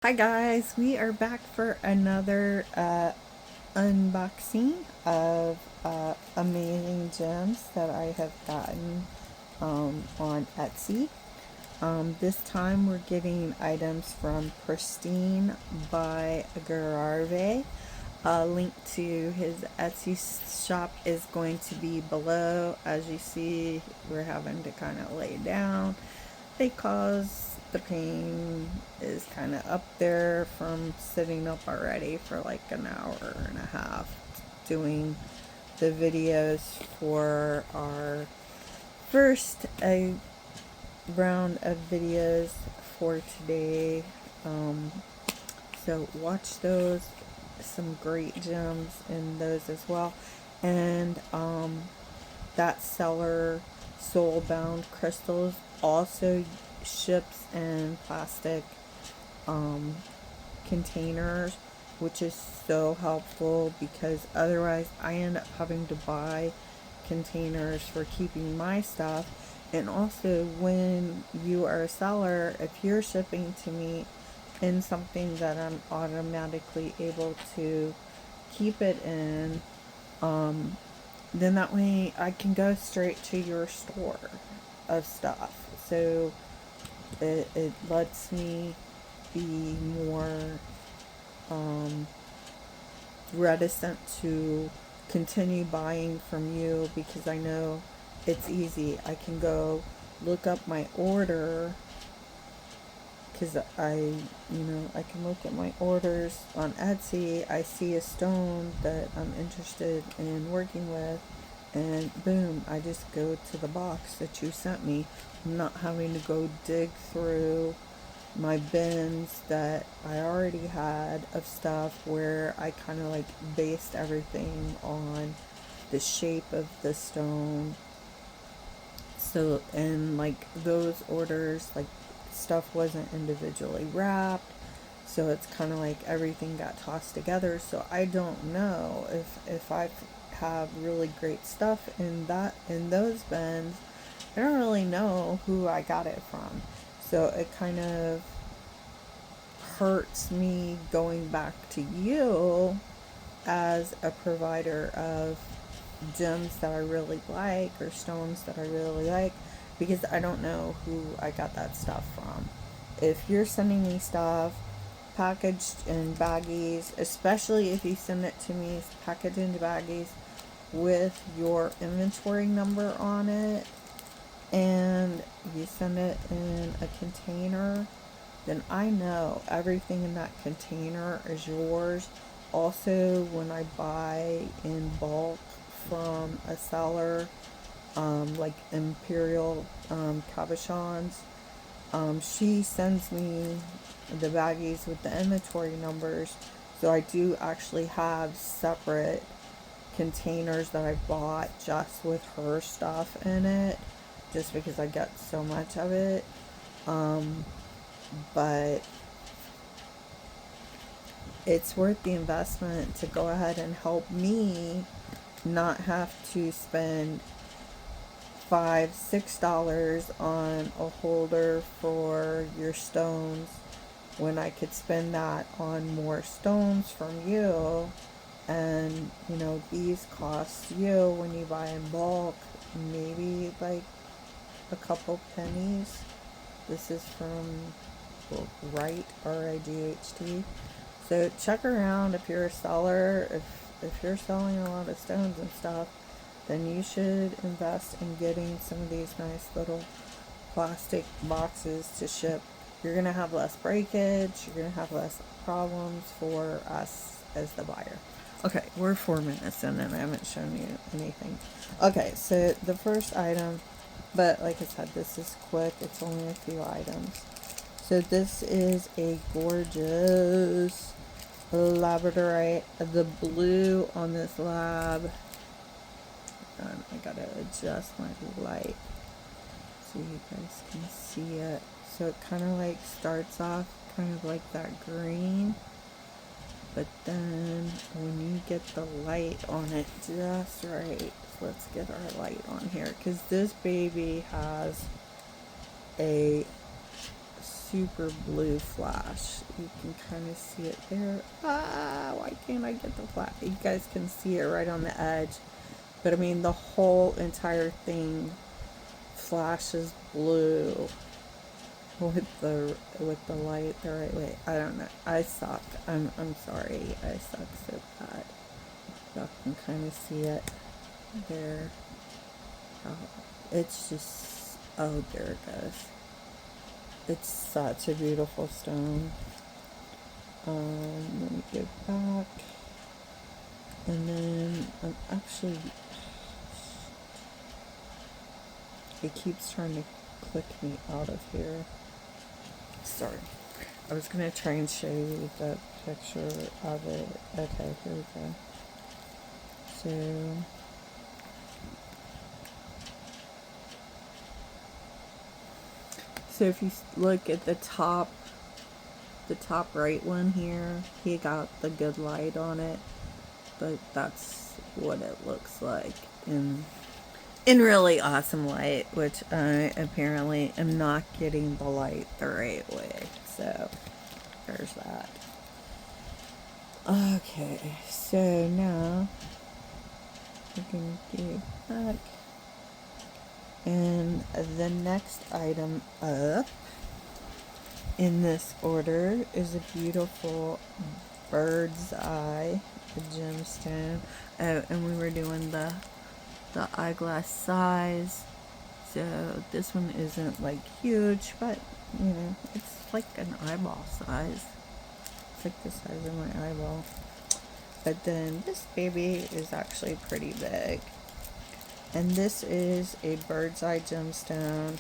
Hi guys, we are back for another unboxing of amazing gems that I have gotten on Etsy. This time we're getting items from Pristine by Gaurav. A link to his Etsy shop is going to be below. As you see, we're having to kind of lay down because the pain is kind of up there from sitting up already for like an hour and a half doing the videos for our first round of videos for today. So watch those, some great gems in those as well. And that seller soul bound crystals also ships in plastic containers, which is so helpful because otherwise I end up having to buy containers for keeping my stuff. And also, when you are a seller, if you're shipping to me in something that I'm automatically able to keep it in, then that way I can go straight to your store of stuff. So it lets me be more reticent to continue buying from you because I know it's easy. I can go look up my order because I can look at my orders on Etsy. I see a stone that I'm interested in working with, and boom, I just go to the box that you sent me. I'm not having to go dig through my bins that I already had of stuff where I kind of like based everything on the shape of the stone. So, and like those orders, like stuff wasn't individually wrapped. So it's kind of like everything got tossed together. So I don't know if I have really great stuff in those bins. I don't really know who I got it from. So it kind of hurts me going back to you as a provider of gems that I really like or stones that I really like because I don't know who I got that stuff from. If you're sending me stuff packaged in baggies, especially if you send it to me packaged in baggies with your inventory number on it, and you send it in a container, then I know everything in that container is yours. Also, when I buy in bulk from a seller, like Imperial Cabochons, she sends me the baggies with the inventory numbers. So I do actually have separate containers that I bought just with her stuff in it, just because I get so much of it. But it's worth the investment to go ahead and help me not have to spend $5-6 on a holder for your stones when I could spend that on more stones from you. And these cost you, when you buy in bulk, maybe like a couple pennies. This is from Right, RIGHT. So check around if you're a seller. If you're selling a lot of stones and stuff, then you should invest in getting some of these nice little plastic boxes to ship. You're gonna have less breakage. You're gonna have less problems for us as the buyer. Okay, we're 4 minutes in and I haven't shown you anything. Okay, so the first item, but like I said, this is quick. It's only a few items. So this is a gorgeous labradorite. The blue on this lab, I gotta adjust my light so you guys can see it. So it kind of like starts off kind of like that green, but then when you get the light on it just right, let's get our light on here, because this baby has a super blue flash. You can kind of see it there. Ah, why can't I get the flash? You guys can see it right on the edge. But I mean, the whole entire thing flashes blue with the light the right way. I don't know. I suck. I'm sorry. I suck so bad. Y'all can kind of see it there. Oh, it's just, oh, there it goes. It's such a beautiful stone. Let me go back. And then I'm actually, it keeps trying to click me out of here. Sorry. I was going to try and show you the picture of it. Okay, here we go. So if you look at the top right one here, he got the good light on it, but that's what it looks like in really awesome light, which I apparently am not getting the light the right way. So there's that. Okay, so now we can go back. And the next item up in this order is a beautiful bird's eye gemstone. Oh, and we were doing the eyeglass size. So this one isn't like huge, but you know, it's like an eyeball size. It's like the size of my eyeball. But then this baby is actually pretty big. And this is a bird's eye gemstone.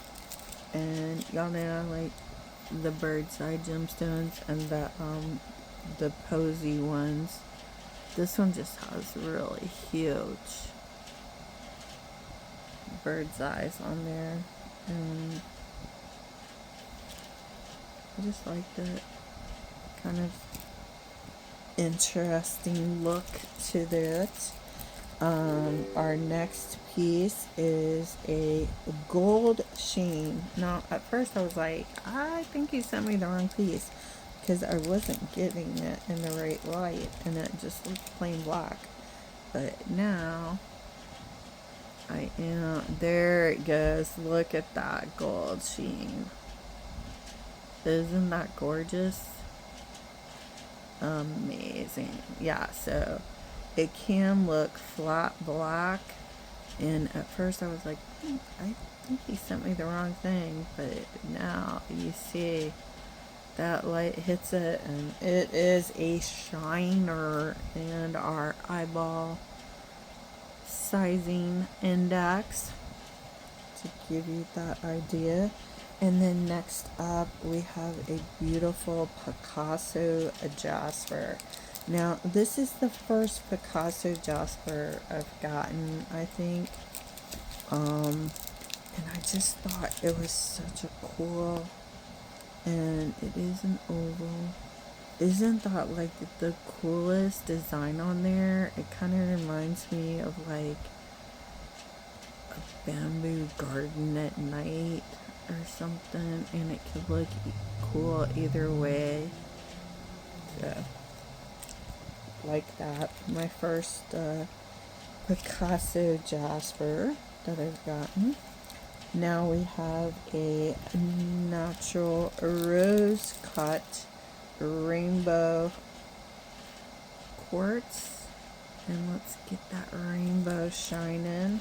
And y'all know, like, the bird's eye gemstones and the posy ones. This one just has really huge bird's eyes on there. And I just like the kind of interesting look to that. Our next piece is a gold sheen. Now, at first I was like, I think you sent me the wrong piece, because I wasn't getting it in the right light, and it just looked plain black. But now, I am. There it goes. Look at that gold sheen. Isn't that gorgeous? Amazing. Yeah, so it can look flat black, and at first I was like, I think he sent me the wrong thing, but now you see that light hits it, and it is a shiner, and our eyeball sizing index to give you that idea. And then next up we have a beautiful Picasso jasper. Now, this is the first Picasso jasper I've gotten, I think. And I just thought it was such a cool, and it is an oval. Isn't that like the coolest design on there? It kind of reminds me of like a bamboo garden at night or something, and it could look cool either way. So, like that. My first Picasso jasper that I've gotten. Now we have a natural rose cut rainbow quartz, and let's get that rainbow shine in.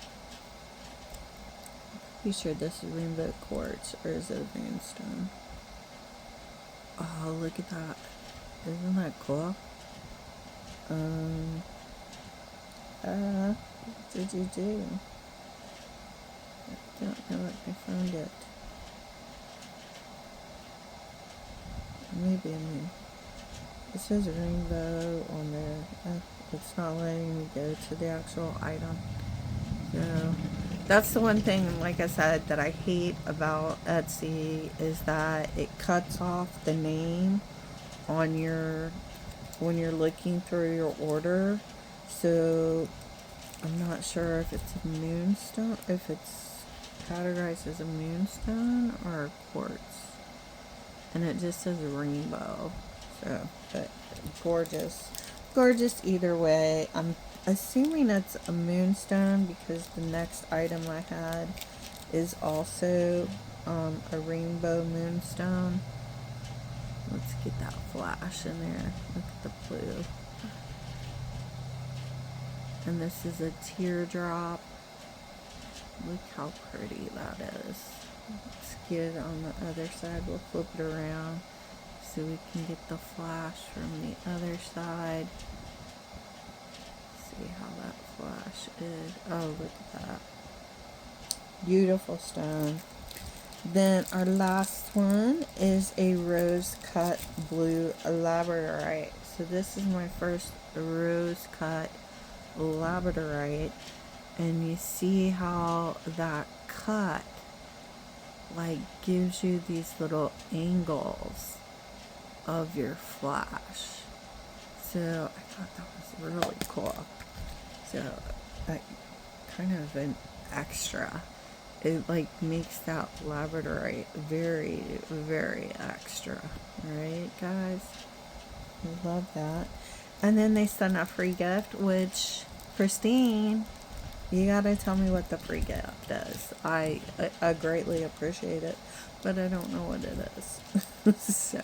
Pretty sure this is rainbow quartz, or is it a sandstone? Oh, look at that. Isn't that cool? What did you do? I don't know if I found it. Maybe I mean, it says rainbow on there. It's not letting me go to the actual item. So that's the one thing, like I said, that I hate about Etsy, is that it cuts off the name on your, when you're looking through your order. So I'm not sure if it's a moonstone, if it's categorized as a moonstone or a quartz. and it just says rainbow. So, but gorgeous. Gorgeous either way. I'm assuming it's a moonstone because the next item I had is also a rainbow moonstone. Let's get that flash in there. Look at the blue. And this is a teardrop. Look how pretty that is. Let's get it on the other side. We'll flip it around so we can get the flash from the other side. See how that flash is. Oh, look at that. Beautiful stone. Then our last one is a rose cut blue labradorite. So this is my first rose cut labradorite, and you see how that cut like gives you these little angles of your flash. So I thought that was really cool. So kind of an extra. It like makes that labradorite very, very extra. Right, guys? I love that. And then they sent a free gift, which, Pristine, you gotta tell me what the free gift is. I greatly appreciate it, but I don't know what it is. So,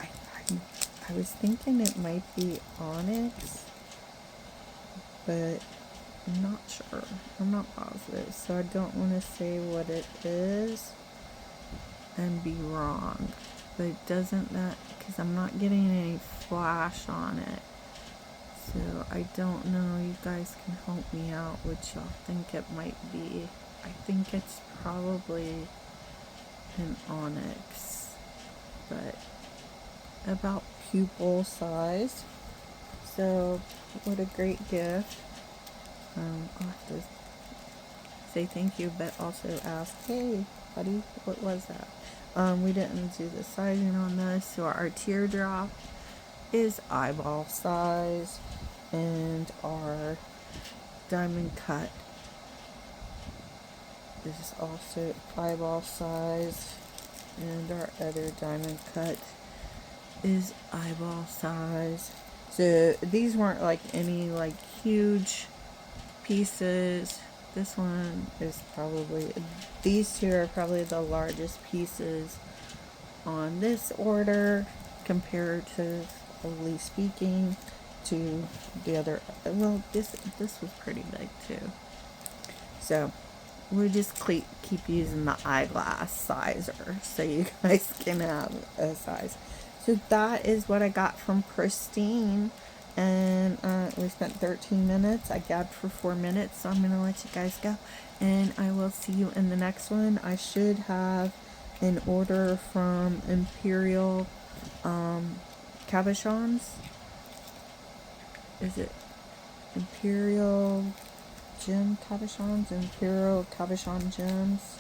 I was thinking it might be onyx, but I'm not sure. I'm not positive, so I don't want to say what it is and be wrong. But doesn't that, because I'm not getting any flash on it, so I don't know. You guys can help me out which y'all think it might be. I think it's probably an onyx, but about pupil size. So what a great gift. I'll have to say thank you, but also ask, hey buddy, what was that? We didn't do the sizing on this, so our teardrop is eyeball size, and our diamond cut is also eyeball size, and our other diamond cut is eyeball size. So these weren't like any like huge pieces. This one is probably, these two are probably the largest pieces on this order comparatively speaking to the other. Well, this was pretty big too. So we'll just keep using the eyeglass sizer so you guys can have a size. So that is what I got from Pristine. And we spent 13 minutes. I gabbed for 4 minutes, so I'm going to let you guys go. And I will see you in the next one. I should have an order from Imperial Cabochons. Is it Imperial Gem Cabochons? Imperial Cabochon Gems?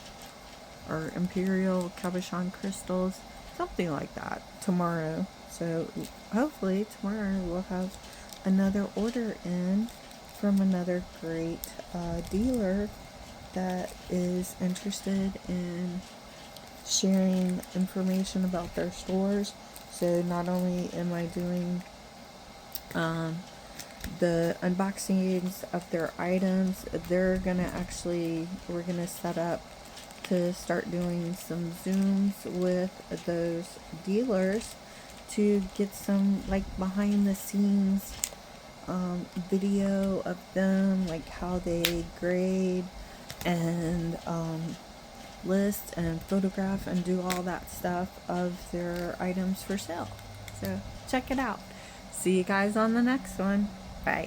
Or Imperial Cabochon Crystals? Something like that. Tomorrow. So hopefully tomorrow we'll have another order in from another great dealer that is interested in sharing information about their stores. So not only am I doing the unboxings of their items, we're gonna set up to start doing some Zooms with those dealers to get some like behind the scenes video of them, like how they grade and list and photograph and do all that stuff of their items for sale. So check it out. See you guys on the next one. Bye.